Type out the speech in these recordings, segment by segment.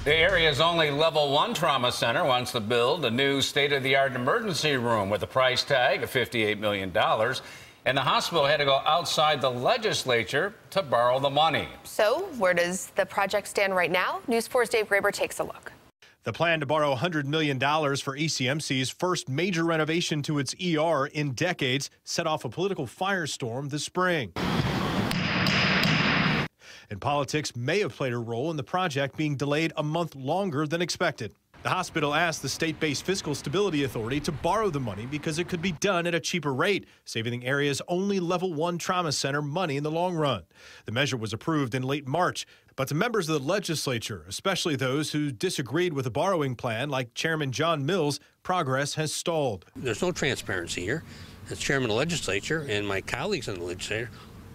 The area's only level 1 trauma center wants to build a new state-of-the-art emergency room with a price tag of $58 million. And the hospital had to go outside the legislature to borrow the money. So where does the project stand right now? News 4's Dave Graber takes a look. The plan to borrow $100 million for ECMC's first major renovation to its ER in decades set off a political firestorm this spring. And politics may have played a role in the project being delayed a month longer than expected. The hospital asked the state-based Fiscal Stability Authority to borrow the money because it could be done at a cheaper rate, saving the area's only level 1 trauma center money in the long run. The measure was approved in late March, but to members of the legislature, especially those who disagreed with the borrowing plan, like Chairman John Mills, progress has stalled. There's no transparency here. As chairman of the legislature and my colleagues in the legislature,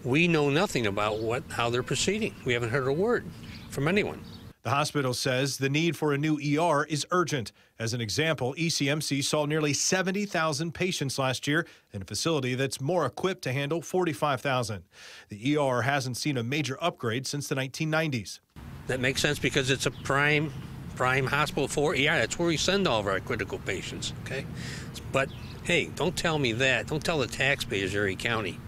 we know nothing about how they're proceeding. We haven't heard a word from anyone. The hospital says the need for a new ER is urgent. As an example, ECMC saw nearly 70,000 patients last year in a facility that's more equipped to handle 45,000. The ER hasn't seen a major upgrade since the 1990s. That makes sense because it's a prime hospital for ER. That's where we send all of our critical patients, okay? But, hey, don't tell me that. Don't tell the taxpayers of Erie County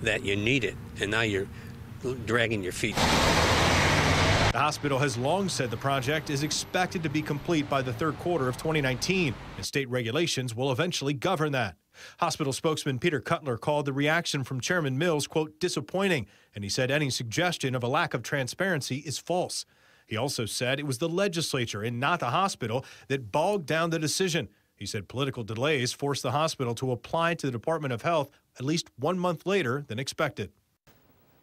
that you need it, and now you're dragging your feet. The hospital has long said the project is expected to be complete by the third quarter of 2019, and state regulations will eventually govern that. Hospital spokesman Peter Cutler called the reaction from Chairman Mills, quote, disappointing, and he said any suggestion of a lack of transparency is false. He also said it was the legislature and not the hospital that bogged down the decision. He said political delays forced the hospital to apply to the Department of Health at least 1 month later than expected.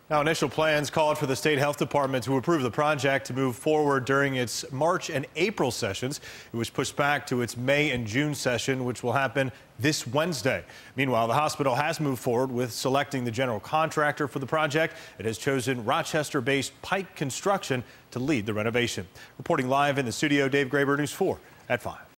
Now, initial plans called for the state health department to approve the project to move forward during its March and April sessions. It was pushed back to its May and June session, which will happen this Wednesday. Meanwhile, the hospital has moved forward with selecting the general contractor for the project. It has chosen Rochester-based Pike Construction to lead the renovation. Reporting live in the studio, Dave Graber, News 4 at 5.